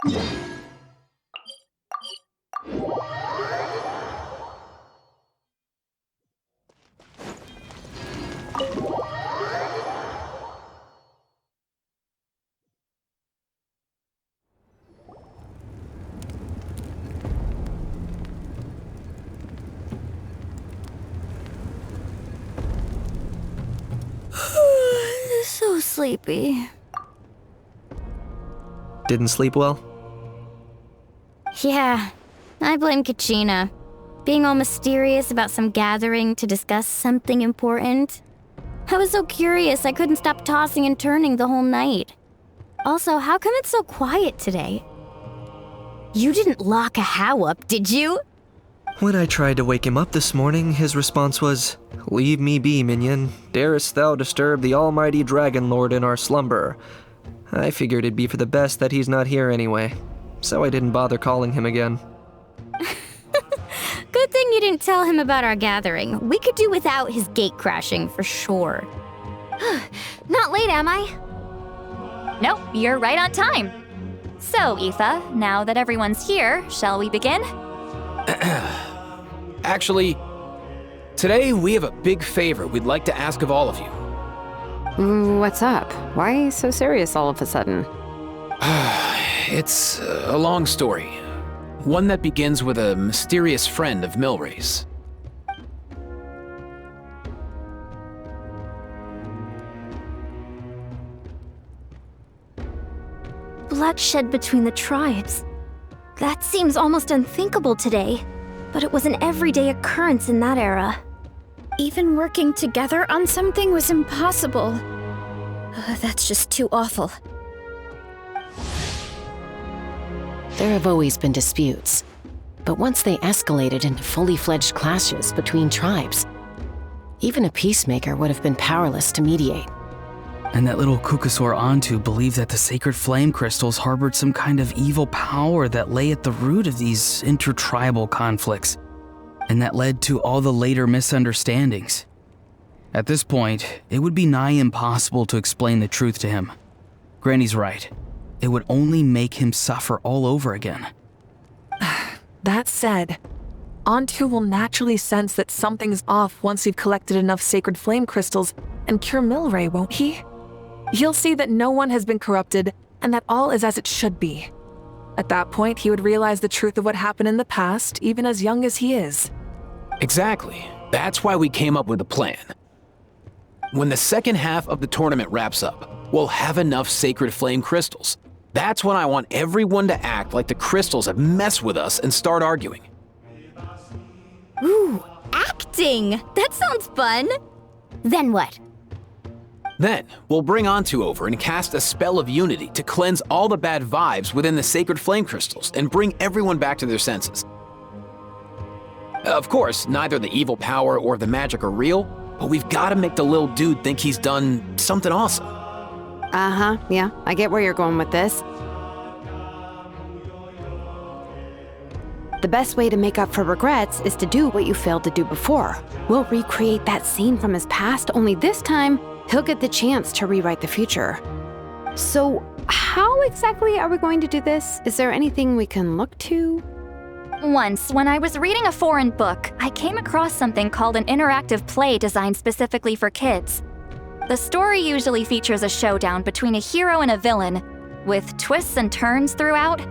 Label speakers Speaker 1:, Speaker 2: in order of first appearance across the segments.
Speaker 1: So sleepy.
Speaker 2: Didn't sleep well?
Speaker 1: Yeah, I blame Kachina. Being all mysterious about some gathering to discuss something important. I was so curious I couldn't stop tossing and turning the whole night. Also, how come it's so quiet today? You didn't lock a How up, did you?
Speaker 2: When I tried to wake him up this morning, his response was, "Leave me be, minion. Darest thou disturb the almighty Dragon Lord in our slumber?" I figured it'd be for the best that he's not here anyway, so I didn't bother calling him again.
Speaker 1: Good thing you didn't tell him about our gathering. We could do without his gate crashing for sure. Not late, am I?
Speaker 3: Nope, you're right on time. So, Aoife, now that everyone's here, shall we begin?
Speaker 4: Actually, today we have a big favor we'd like to ask of all of you.
Speaker 5: What's up? Why so serious all of a sudden?
Speaker 4: It's a long story. One that begins with a mysterious friend of Milray's.
Speaker 1: Bloodshed between the tribes. That seems almost unthinkable today, but it was an everyday occurrence in that era. Even working together on something was impossible. That's just too awful.
Speaker 5: There have always been disputes, but once they escalated into fully fledged clashes between tribes, even a peacemaker would have been powerless to mediate.
Speaker 6: And that little Kukusor Antu believed that the sacred flame crystals harbored some kind of evil power that lay at the root of these intertribal conflicts, and that led to all the later misunderstandings. At this point, it would be nigh impossible to explain the truth to him. Granny's right. It would only make him suffer all over again.
Speaker 7: That said, Antu will naturally sense that something's off once you've collected enough sacred flame crystals and cure Milray, won't he? He'll see that no one has been corrupted and that all is as it should be. At that point, he would realize the truth of what happened in the past, even as young as he is.
Speaker 4: Exactly. That's why we came up with a plan. When the second half of the tournament wraps up, we'll have enough sacred flame crystals. That's when I want everyone to act like the crystals have messed with us and start arguing.
Speaker 1: Ooh, acting! That sounds fun! Then what?
Speaker 4: Then, we'll bring Antu over and cast a spell of unity to cleanse all the bad vibes within the sacred flame crystals and bring everyone back to their senses. Of course, neither the evil power or the magic are real, but we've got to make the little dude think he's done something awesome.
Speaker 5: Yeah, I get where you're going with this. The best way to make up for regrets is to do what you failed to do before. We'll recreate that scene from his past, only this time, he'll get the chance to rewrite the future. So, how exactly are we going to do this? Is there anything we can look to?
Speaker 3: Once, when I was reading a foreign book, I came across something called an interactive play designed specifically for kids. The story usually features a showdown between a hero and a villain, with twists and turns throughout.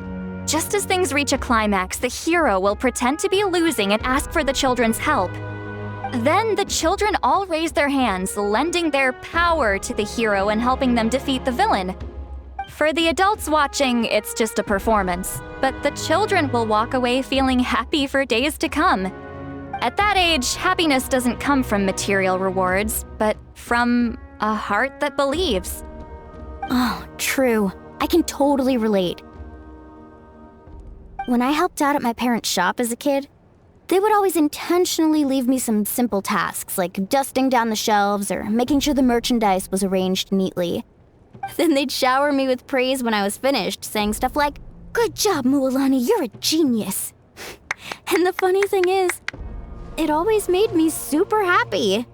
Speaker 3: Just as things reach a climax, the hero will pretend to be losing and ask for the children's help. Then the children all raise their hands, lending their power to the hero and helping them defeat the villain. For the adults watching, it's just a performance, but the children will walk away feeling happy for days to come. At that age, happiness doesn't come from material rewards, but from a heart that believes.
Speaker 1: Oh, true. I can totally relate. When I helped out at my parents' shop as a kid, they would always intentionally leave me some simple tasks like dusting down the shelves or making sure the merchandise was arranged neatly. Then they'd shower me with praise when I was finished, saying stuff like, "Good job, Mualani, you're a genius." And the funny thing is, it always made me super happy.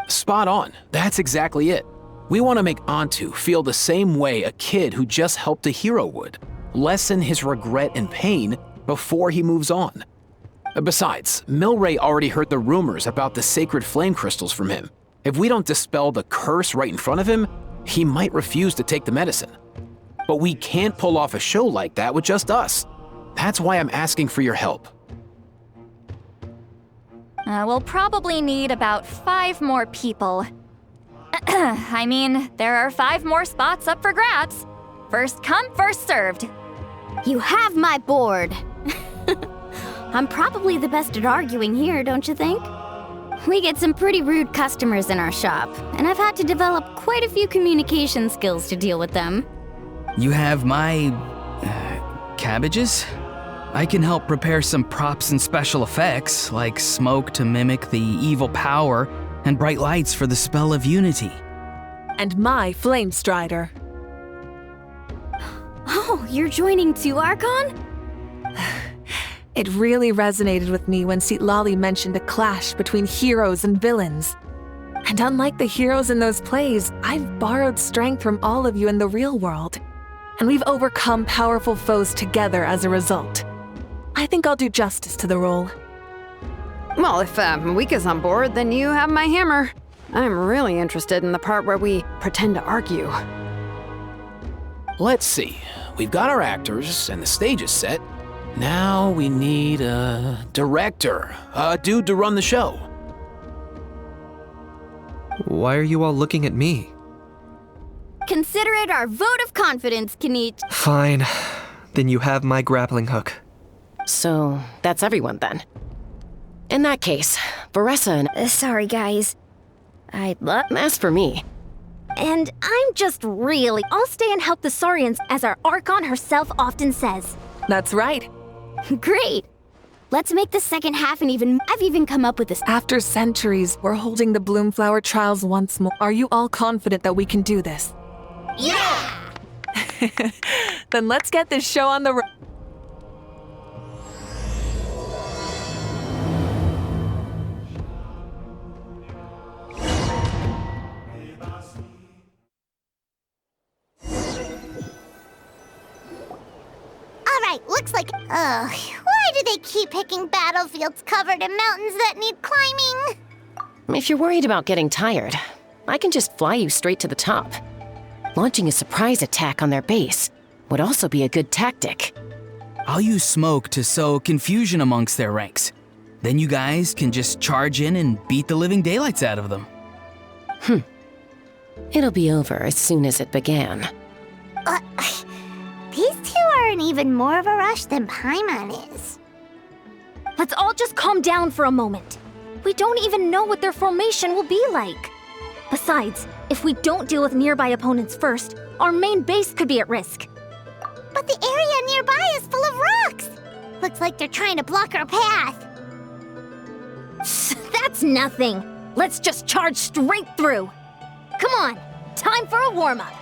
Speaker 4: Spot on. That's exactly it. We want to make Antu feel the same way a kid who just helped a hero would. Lessen his regret and pain before he moves on. Besides, Milray already heard the rumors about the sacred flame crystals from him. If we don't dispel the curse right in front of him, he might refuse to take the medicine. But we can't pull off a show like that with just us. That's why I'm asking for your help.
Speaker 3: We'll probably need about 5 more people. I mean, there are 5 more spots up for grabs. First come, first served.
Speaker 1: You have my board. I'm probably the best at arguing here, don't you think? We get some pretty rude customers in our shop, and I've had to develop quite a few communication skills to deal with them.
Speaker 6: You have my... cabbages? I can help prepare some props and special effects, like smoke to mimic the evil power, and bright lights for the spell of unity.
Speaker 7: And my flame strider.
Speaker 1: Oh, you're joining too, Archon?
Speaker 7: It really resonated with me when Lali mentioned a clash between heroes and villains. And unlike the heroes in those plays, I've borrowed strength from all of you in the real world. And we've overcome powerful foes together as a result. I think I'll do justice to the role.
Speaker 5: Well, if Mika's on board, then you have my hammer. I'm really interested in the part where we pretend to argue.
Speaker 4: Let's see. We've got our actors and the stage is set. Now we need a director, a dude to run the show.
Speaker 2: Why are you all looking at me?
Speaker 1: Consider it our vote of confidence, Kenit.
Speaker 2: Fine. Then you have my grappling hook.
Speaker 8: So, that's everyone then. In that case, Varessa and...
Speaker 1: Sorry, guys.
Speaker 8: As for me...
Speaker 1: And I'm just really... I'll stay and help the Saurians, as our Archon herself often says.
Speaker 7: That's right.
Speaker 1: Great! Let's make the second half and I've even come up with this.
Speaker 7: After centuries, we're holding the Bloomflower trials once more. Are you all confident that we can do this?
Speaker 1: Yeah!
Speaker 7: Then let's get this show on the road.
Speaker 9: Alright, looks like... Ugh, why do they keep picking battlefields covered in mountains that need climbing?
Speaker 8: If you're worried about getting tired, I can just fly you straight to the top. Launching a surprise attack on their base would also be a good tactic.
Speaker 6: I'll use smoke to sow confusion amongst their ranks. Then you guys can just charge in and beat the living daylights out of them.
Speaker 8: It'll be over as soon as it began.
Speaker 9: These two are in even more of a rush than Paimon is.
Speaker 1: Let's all just calm down for a moment. We don't even know what their formation will be like. Besides, if we don't deal with nearby opponents first, our main base could be at risk.
Speaker 9: But the area nearby is full of rocks. Looks like they're trying to block our path.
Speaker 1: That's nothing. Let's just charge straight through. Come on, time for a warm-up.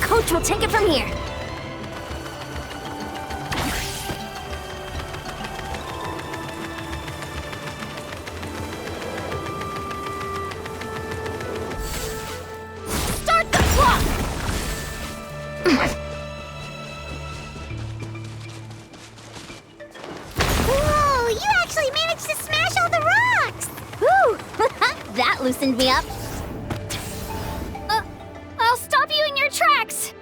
Speaker 1: Coach will take it from here. Start the clock!
Speaker 9: Whoa, you actually managed to smash all the rocks!
Speaker 1: Whew! That loosened me up. I'll stop you in your tracks!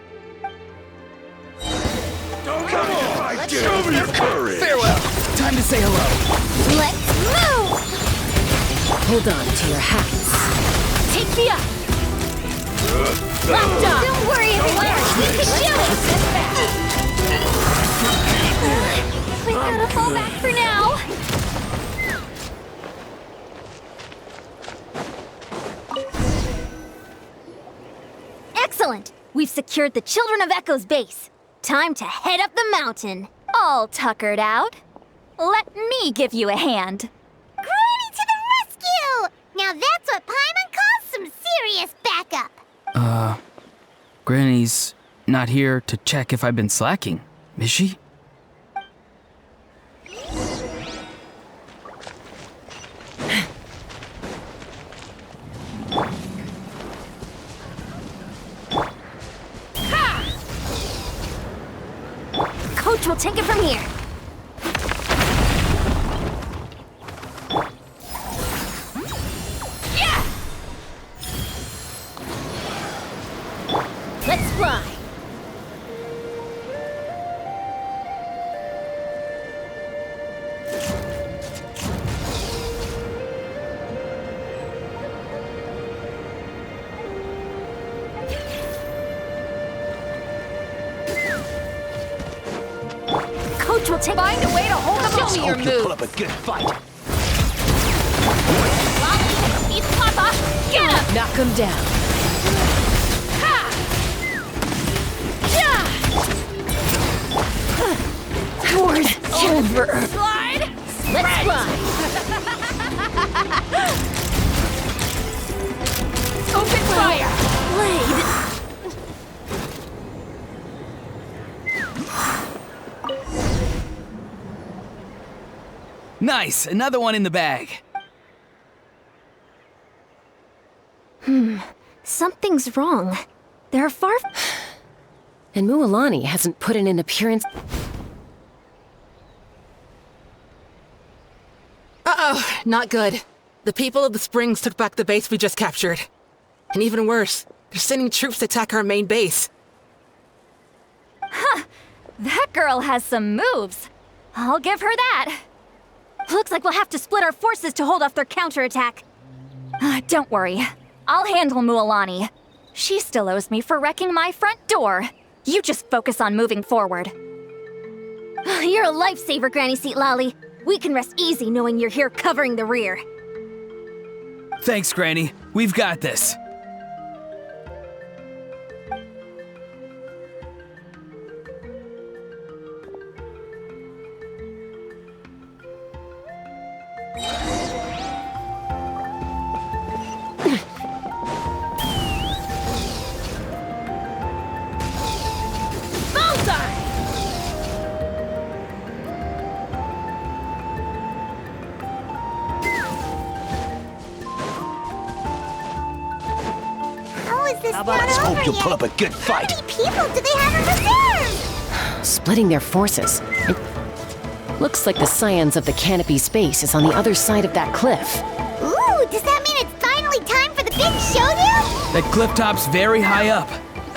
Speaker 10: Show me your courage!
Speaker 6: Farewell! Time to say hello.
Speaker 1: Let's move!
Speaker 8: Hold on to your hats.
Speaker 1: Take me up! Locked up! Don't worry, everyone! We can do it! We gotta fall back for now! Excellent! We've secured the Children of Echo's base. Time to head up the mountain.
Speaker 3: All tuckered out. Let me give you a hand.
Speaker 9: Granny to the rescue! Now that's what Paimon calls some serious backup.
Speaker 6: Granny's not here to check if I've been slacking, is she?
Speaker 1: Coach will take it from here. Yeah! Let's fly. Coach will find a way to hold them off.
Speaker 10: Show me your moves. Put up a good fight.
Speaker 1: Beat Papa! Get him!
Speaker 8: Knock him down.
Speaker 1: Ha! Yeah!
Speaker 8: Worst ever.
Speaker 1: Slide! Let's fly! Open fire! Blade!
Speaker 6: Nice! Another one in the bag.
Speaker 1: Something's wrong. There are far...
Speaker 8: And Mualani hasn't put in an appearance.
Speaker 7: Uh-oh, not good. The people of the Springs took back the base we just captured. And even worse, they're sending troops to attack our main base.
Speaker 3: That girl has some moves. I'll give her that.
Speaker 1: Looks like we'll have to split our forces to hold off their counterattack.
Speaker 3: Don't worry. I'll handle Mualani. She still owes me for wrecking my front door. You just focus on moving forward.
Speaker 1: You're a lifesaver, Granny Seat Lolly. We can rest easy knowing you're here covering the rear.
Speaker 6: Thanks, Granny. We've got this.
Speaker 9: How is this not
Speaker 10: Let's
Speaker 9: over
Speaker 10: hope you'll
Speaker 9: yet?
Speaker 10: put up a good fight.
Speaker 9: How many people do they have in reserve?
Speaker 8: Splitting their forces. It looks like the scions of the canopy space is on the other side of that cliff.
Speaker 9: Ooh, does that mean it's finally time for the big showdown?
Speaker 6: That cliff top's very high up.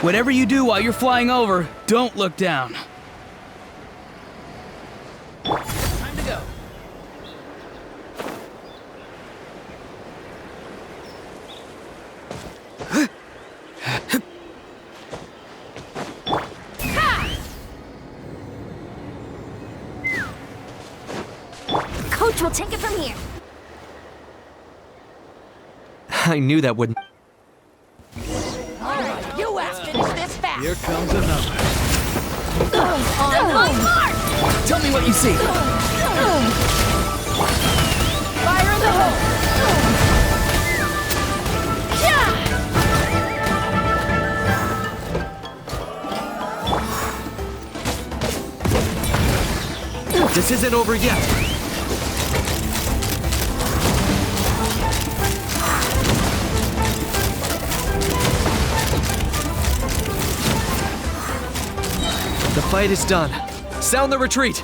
Speaker 6: Whatever you do while you're flying over, don't look down. Time to go.
Speaker 1: Coach will take it from here.
Speaker 2: I knew that wouldn't.
Speaker 1: You asked finish this fast.
Speaker 10: Here comes another.
Speaker 1: On my mark!
Speaker 6: Tell me what you see.
Speaker 1: Fire in the hole!
Speaker 2: This isn't over yet. The fight is done. Sound the retreat.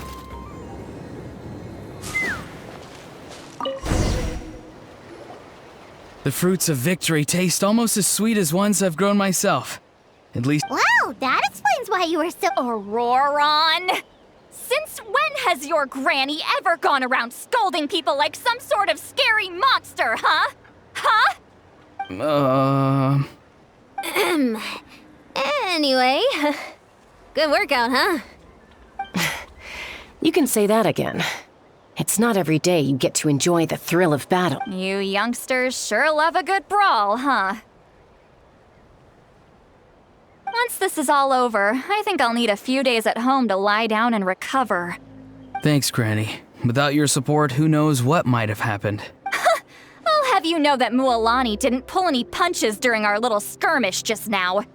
Speaker 6: The fruits of victory taste almost as sweet as ones I've grown myself. At least.
Speaker 9: Wow, that explains why you were so...
Speaker 3: Auroron! Since when has your granny ever gone around scolding people like some sort of scary monster, huh? Huh?
Speaker 1: Anyway, good workout, huh?
Speaker 8: You can say that again. It's not every day you get to enjoy the thrill of battle.
Speaker 3: You youngsters sure love a good brawl, huh? Once this is all over, I think I'll need a few days at home to lie down and recover.
Speaker 6: Thanks, Granny. Without your support, who knows what might have happened.
Speaker 3: I'll have you know that Mualani didn't pull any punches during our little skirmish just now.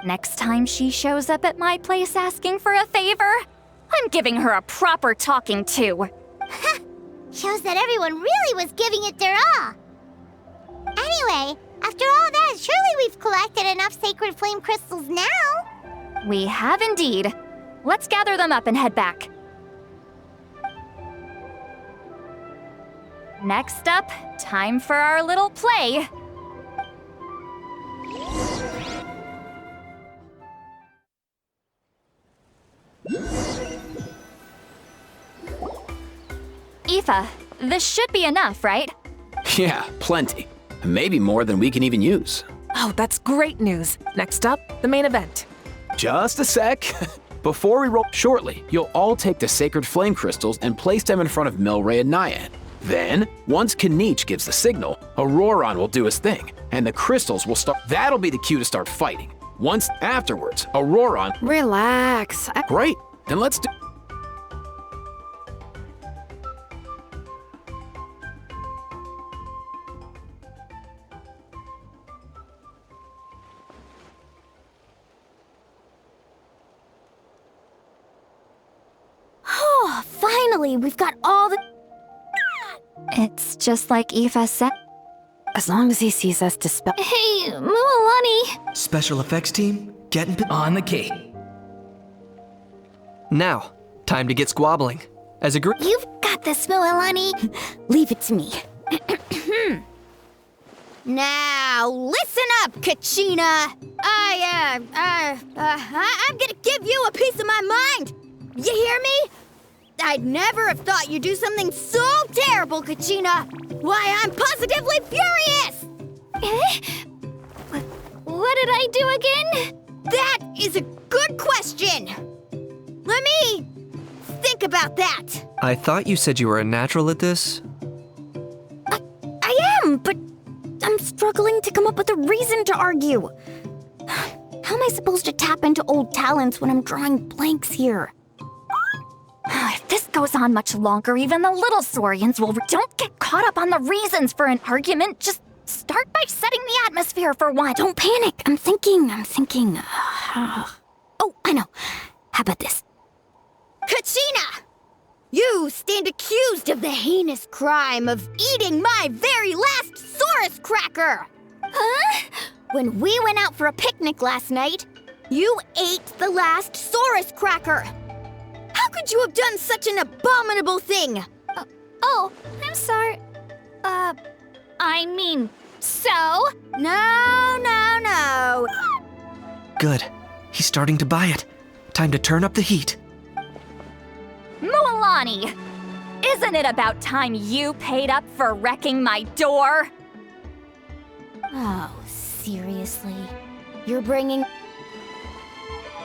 Speaker 3: Next time she shows up at my place asking for a favor, I'm giving her a proper talking to.
Speaker 9: Shows that everyone really was giving it their all. Anyway, after all that, surely we've collected enough sacred flame crystals now.
Speaker 3: We have indeed. Let's gather them up and head back. Next up, time for our little play. Aoife, this should be enough, right?
Speaker 4: Yeah, plenty. Maybe more than we can even use.
Speaker 7: Oh, that's great news. Next up, the main event.
Speaker 4: Just a sec. Before we roll shortly, you'll all take the sacred flame crystals and place them in front of Milray and Nyan. Then, once Kanich gives the signal, Auroron will do his thing, and the crystals will start. That'll be the cue to start fighting. Once afterwards, Auroron.
Speaker 5: Relax.
Speaker 4: Great, then let's do.
Speaker 1: Oh, finally, we've got all the...
Speaker 3: It's just like Aoife said.
Speaker 5: As long as he sees us dispel.
Speaker 1: Hey, Mualani.
Speaker 2: Special effects team, getting
Speaker 6: On the key.
Speaker 2: Now, time to get squabbling. As a group.
Speaker 1: You've got this, Mualani. Leave it to me. Now, listen up, Kachina. I'm gonna give you a piece of my mind. You hear me? I'd never have thought you'd do something so terrible, Kachina. Why, I'm positively furious! What did I do again? That is a good question. Let me think about that.
Speaker 2: I thought you said you were a natural at this.
Speaker 1: I am, but I'm struggling to come up with a reason to argue. How am I supposed to tap into old talents when I'm drawing blanks here?
Speaker 3: If this goes on much longer, even the little Saurians will... Don't get caught up on the reasons for an argument. Just start by setting the atmosphere for one.
Speaker 1: Don't panic. I'm thinking. Oh, I know. How about this? Kachina! You stand accused of the heinous crime of eating my very last Saurus cracker! Huh? When we went out for a picnic last night, you ate the last Saurus cracker! How could you have done such an abominable thing?
Speaker 3: Oh, I'm sorry. I mean, so?
Speaker 1: No.
Speaker 2: Good. He's starting to buy it. Time to turn up the heat.
Speaker 3: Mualani! Isn't it about time you paid up for wrecking my door?
Speaker 1: Oh, seriously? You're bringing...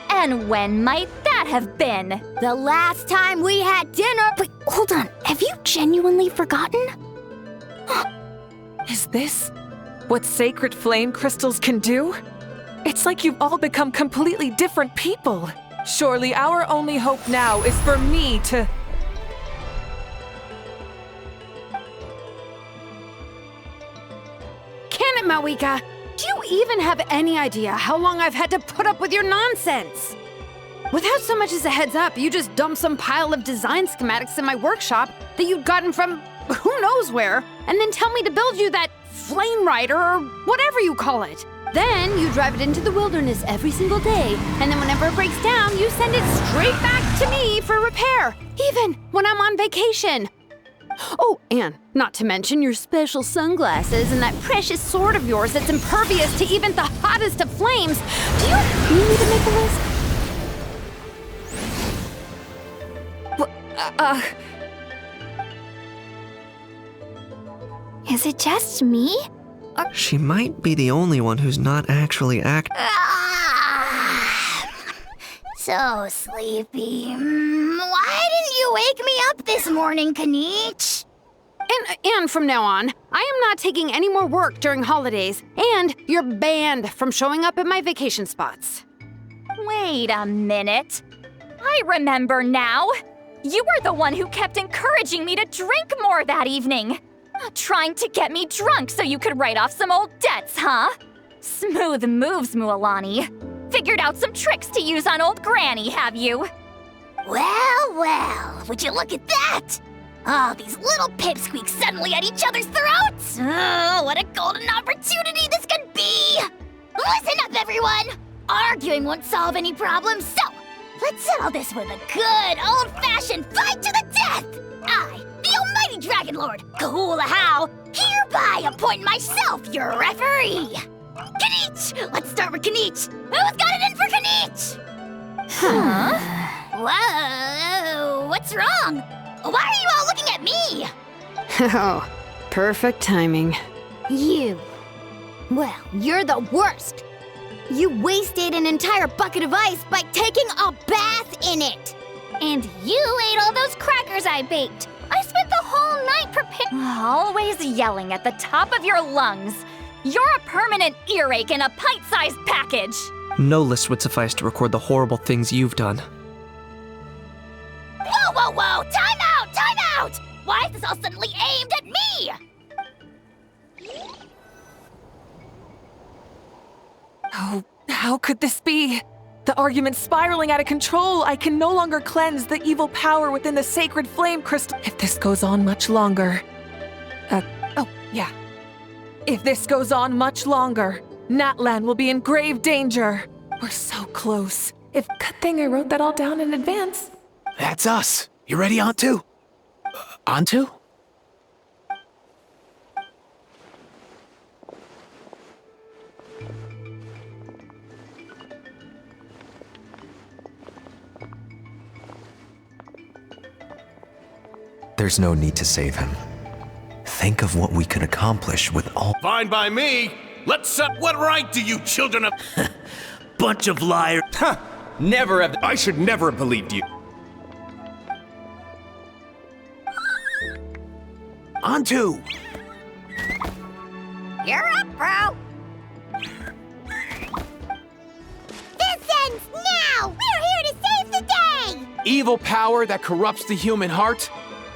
Speaker 3: And when might that have been?
Speaker 1: The last time we had dinner... Wait, hold on. Have you genuinely forgotten?
Speaker 7: Is this what sacred flame crystals can do? It's like you've all become completely different people. Surely our only hope now is for me to...
Speaker 5: Can it, Mawika? Do you even have any idea how long I've had to put up with your nonsense? Without so much as a heads up, you just dumped some pile of design schematics in my workshop that you'd gotten from who knows where, and then tell me to build you that flame rider or whatever you call it. Then you drive it into the wilderness every single day, and then whenever it breaks down, you send it straight back to me for repair, even when I'm on vacation. Oh, and not to mention your special sunglasses and that precious sword of yours that's impervious to even the hottest of flames. Do you need me to make a list?
Speaker 1: Is it just me?
Speaker 2: She might be the only one who's not actually
Speaker 9: So sleepy. Why didn't you wake me up this morning, Kanich?
Speaker 5: And from now on, I am not taking any more work during holidays, and you're banned from showing up at my vacation spots.
Speaker 3: Wait a minute. I remember now. You were the one who kept encouraging me to drink more that evening. Trying to get me drunk so you could write off some old debts, huh? Smooth moves, Mualani. figured out some tricks to use on old Granny, have you?
Speaker 1: Well, well, would you look at that? Oh, these little pipsqueaks suddenly at each other's throats! Oh, what a golden opportunity this could be! Listen up, everyone! Arguing won't solve any problems, so let's settle this with a good old-fashioned fight to the death! I, the almighty Dragon Lord, Kahula-How, hereby appoint myself your referee! Kanich! Let's start with Kanich! Who's got it in for Kanich? Huh? Whoa, what's wrong? Why are you all looking at me?
Speaker 5: Oh, perfect timing.
Speaker 1: You. Well, you're the worst. You wasted an entire bucket of ice by taking a bath in it.
Speaker 3: And you ate all those crackers I baked. I spent the whole night preparing. Always yelling at the top of your lungs. You're a permanent earache in a pint-sized package.
Speaker 2: No list would suffice to record the horrible things you've done.
Speaker 1: Whoa, whoa, whoa! Time out! Time out! Why is this all suddenly aimed at me?
Speaker 7: Oh, how could this be? The argument's spiraling out of control. I can no longer cleanse the evil power within the sacred flame crystal. If this goes on much longer... If this goes on much longer, Natlan will be in grave danger. We're so close. Good thing I wrote that all down in advance.
Speaker 4: That's us. You ready, Antu? Antu?
Speaker 11: There's no need to save him. Think of what we could accomplish with all—
Speaker 10: Fine by me. Let's what right do you children of— Bunch of liars. Huh. Never have— I should never have believed you.
Speaker 4: Antu!
Speaker 1: You're up, bro.
Speaker 9: This ends now! We're here to save the day!
Speaker 4: Evil power that corrupts the human heart?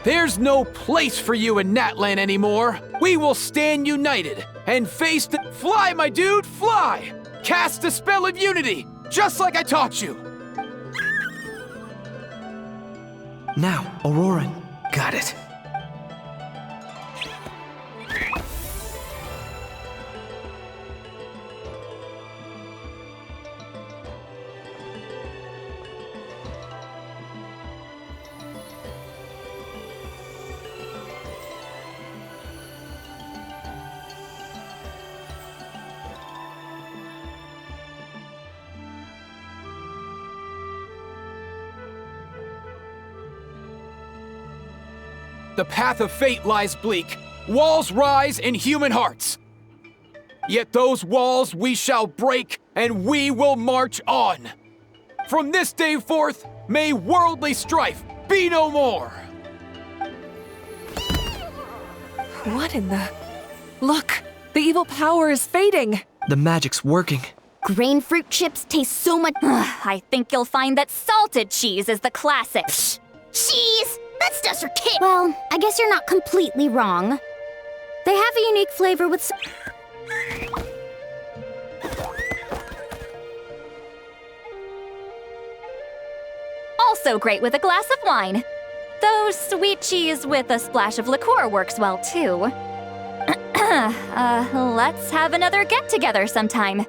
Speaker 4: There's no place for you in Natlan anymore. We will stand united and face the— Fly, my dude, fly! Cast a spell of unity, just like I taught you.
Speaker 2: Now, Auroran.
Speaker 11: Got it.
Speaker 4: The path of fate lies bleak. Walls rise in human hearts. Yet those walls we shall break, and we will march on. From this day forth, may worldly strife be no more.
Speaker 7: What in the... Look! The evil power is fading!
Speaker 2: The magic's working.
Speaker 1: Grain fruit chips taste so much.
Speaker 3: I think you'll find that salted cheese is the classic.
Speaker 1: Cheese! That stuff's for kids. Well, I guess you're not completely wrong. They have a unique flavor with
Speaker 3: Also great with a glass of wine. Though sweet cheese with a splash of liqueur works well too. Let's have another get-together sometime.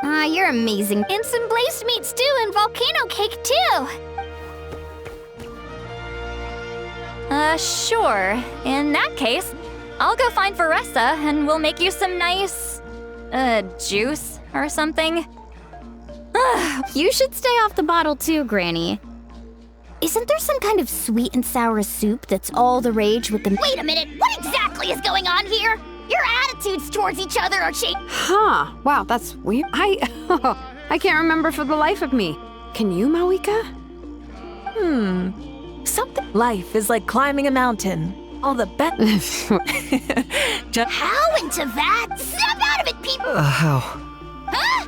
Speaker 1: You're amazing.
Speaker 3: And some glazed meat stew and volcano cake too. Sure. In that case, I'll go find Varessa and we'll make you some nice, juice or something.
Speaker 1: You should stay off the bottle too, Granny. Isn't there some kind of sweet and sour soup that's all the rage with the— Wait a minute, what exactly is going on here? Your attitudes towards each other are changing.
Speaker 5: Huh. Wow, that's weird. I can't remember for the life of me. Can you, Mawika?
Speaker 7: Something. Life is like climbing a mountain. All the
Speaker 1: How into that? Snap out of it, people!
Speaker 2: How?
Speaker 1: Huh?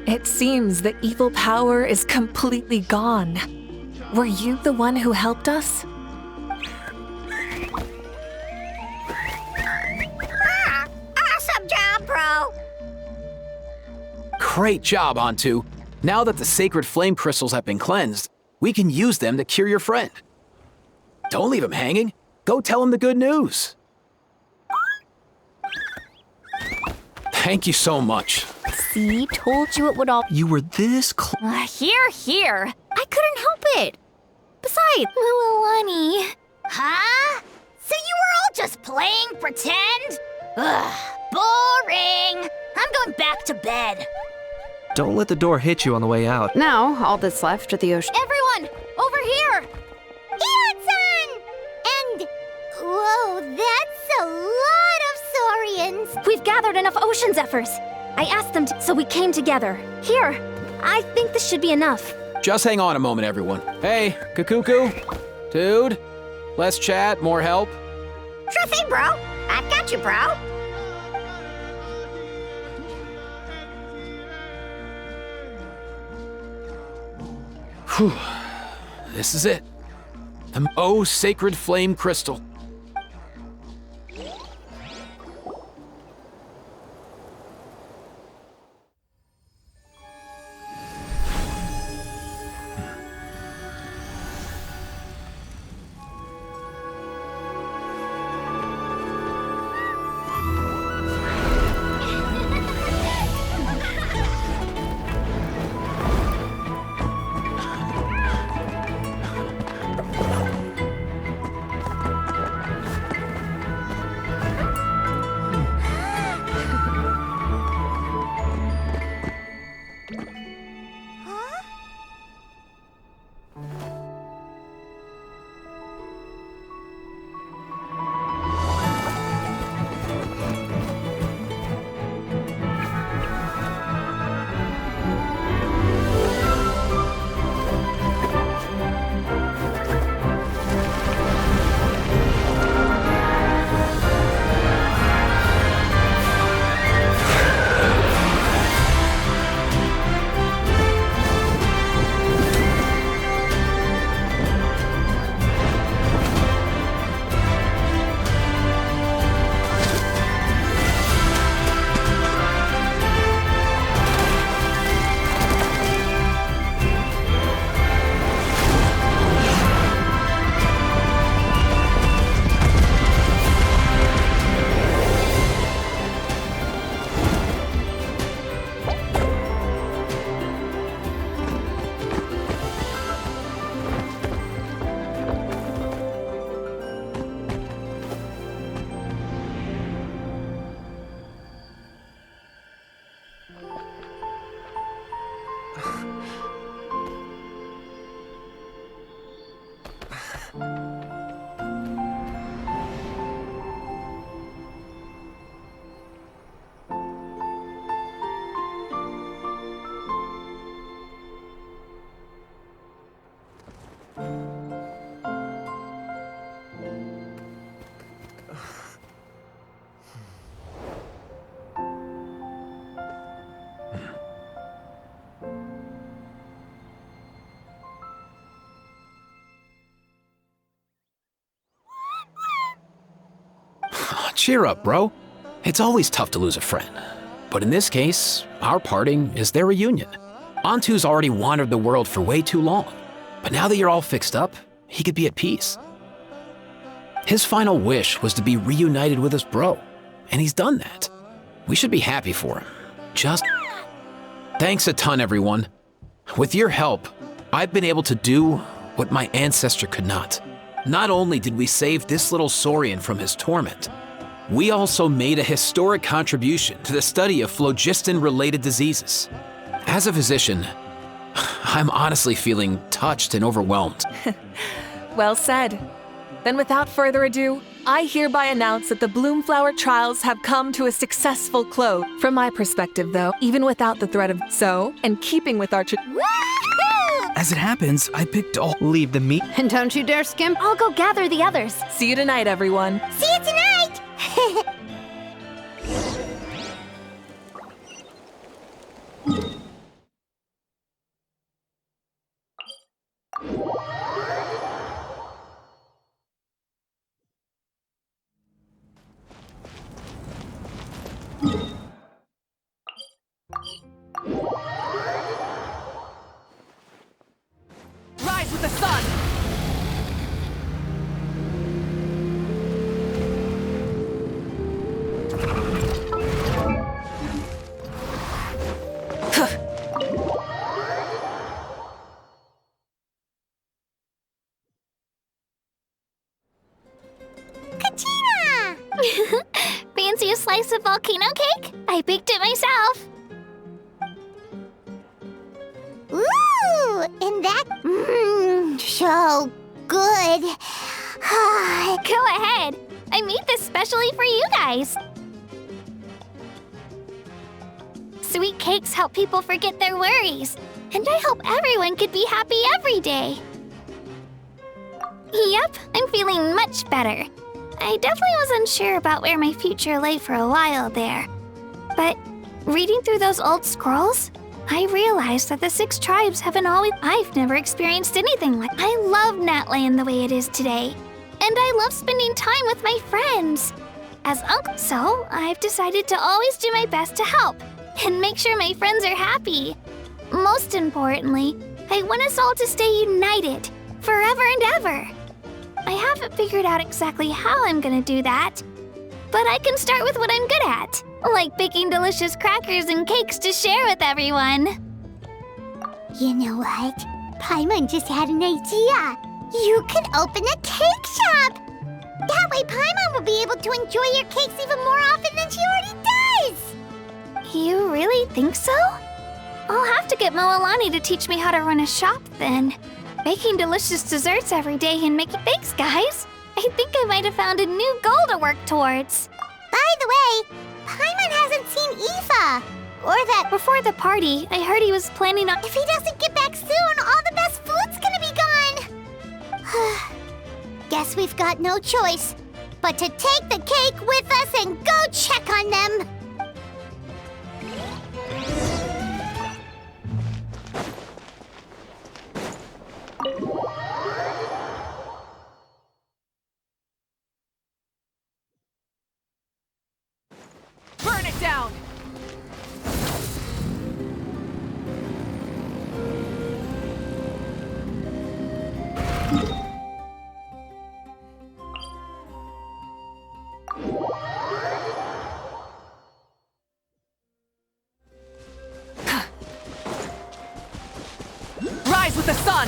Speaker 7: It seems the evil power is completely gone. Were you the one who helped us?
Speaker 1: Awesome job, bro!
Speaker 4: Great job, Ontu. Now that the sacred flame crystals have been cleansed, we can use them to cure your friend. Don't leave him hanging. Go tell him the good news. Thank you so much.
Speaker 1: See, told you it would all.
Speaker 2: You were this close.
Speaker 3: Here.
Speaker 1: I couldn't help it. Besides, Lonnie.
Speaker 9: Huh? So you were all just playing pretend? Ugh, boring. I'm going back to bed.
Speaker 2: Don't let the door hit you on the way out.
Speaker 5: Now, all that's left are the ocean.
Speaker 1: Everyone, over here.
Speaker 9: Ian-san! And, whoa, that's a lot of saurians.
Speaker 1: We've gathered enough ocean zephyrs. I asked them to, so we came together. Here, I think this should be enough.
Speaker 4: Just hang on a moment, everyone. Hey, Kakuku? Dude? Less chat, more help?
Speaker 9: Sure thing, bro. I got you, bro.
Speaker 4: Whew. This is it. The sacred flame crystal. Cheer up, bro. It's always tough to lose a friend. But in this case, our parting is their reunion. Ontu's already wandered the world for way too long. But now that you're all fixed up, he could be at peace. His final wish was to be reunited with his bro, and he's done that. We should be happy for him. Thanks a ton, everyone. With your help, I've been able to do what my ancestor could not. Not only did we save this little saurian from his torment, we also made a historic contribution to the study of phlogiston-related diseases. As a physician, I'm honestly feeling touched and overwhelmed.
Speaker 7: Well said. Then without further ado, I hereby announce that the Bloomflower trials have come to a successful close. From my perspective, though, even without the threat of so, and keeping with our
Speaker 6: As it happens, I picked all.
Speaker 2: Leave the meat.
Speaker 5: And don't you dare skimp.
Speaker 1: I'll go gather the others.
Speaker 7: See you tonight, everyone.
Speaker 9: See you tonight! slice of volcano cake? I baked it myself. Ooh, and that, so good.
Speaker 1: Go ahead. I made this specially for you guys. Sweet cakes help people forget their worries, and I hope everyone could be happy every day. Yep, I'm feeling much better. I definitely was unsure about where my future lay for a while there. But reading through those old scrolls, I realized that the 6 tribes haven't always... I've never experienced anything like... I love Natland the way it is today. And I love spending time with my friends. As uncle, so I've decided to always do my best to help and make sure my friends are happy. Most importantly, I want us all to stay united forever and ever. I haven't figured out exactly how I'm gonna do that, but I can start with what I'm good at, like baking delicious crackers and cakes to share with everyone.
Speaker 9: You know what? Paimon just had an idea. You could open a cake shop. That way Paimon will be able to enjoy your cakes even more often than she already does.
Speaker 1: You really think so? I'll have to get Moalani to teach me how to run a shop then. Baking delicious desserts every day and making... Thanks, guys. I think I might have found a new goal to work towards.
Speaker 9: By the way, Paimon hasn't seen Aoife. Or that...
Speaker 1: Before the party, I heard he was planning on...
Speaker 9: If he doesn't get back soon, all the best food's gonna be gone. Guess we've got no choice but to take the cake with us and go check on them.
Speaker 7: Burn it down! Rise with the sun!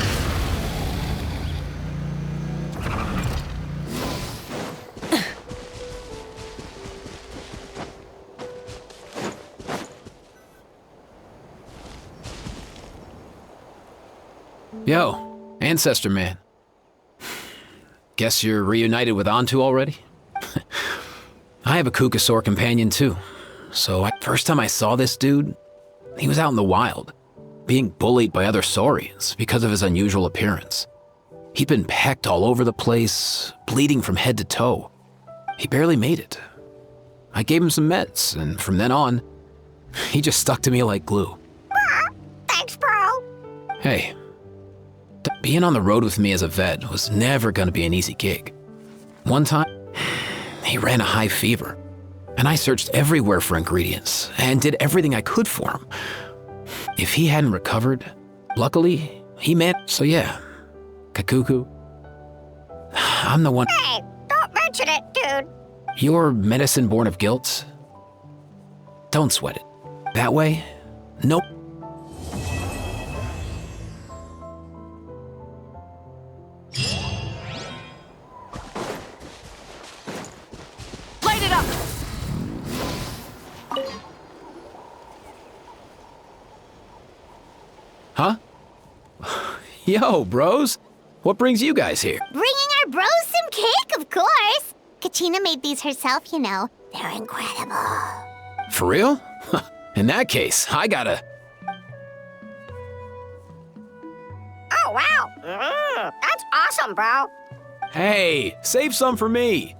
Speaker 4: Yo, Ancestor Man. Guess you're reunited with Antu already? I have a Kukasaur companion too. So first time I saw this dude, he was out in the wild, being bullied by other saurians because of his unusual appearance. He'd been pecked all over the place, bleeding from head to toe. He barely made it. I gave him some meds, and from then on, he just stuck to me like glue.
Speaker 9: Thanks, bro.
Speaker 4: Hey, being on the road with me as a vet was never gonna be an easy gig. One time, he ran a high fever, and I searched everywhere for ingredients and did everything I could for him. If he hadn't recovered, luckily, he managed. So yeah, Kakuku, I'm the one.
Speaker 9: Hey, don't mention it, dude.
Speaker 4: Your medicine born of guilt? Don't sweat it. That way, nope.
Speaker 7: Light it up!
Speaker 4: Huh? Yo, bros. What brings you guys here?
Speaker 9: Bringing our bros some cake, of course. Kachina made these herself, you know. They're incredible.
Speaker 4: For real? In that case, I gotta...
Speaker 9: Oh, wow. That's awesome, bro.
Speaker 4: Hey, save some for me.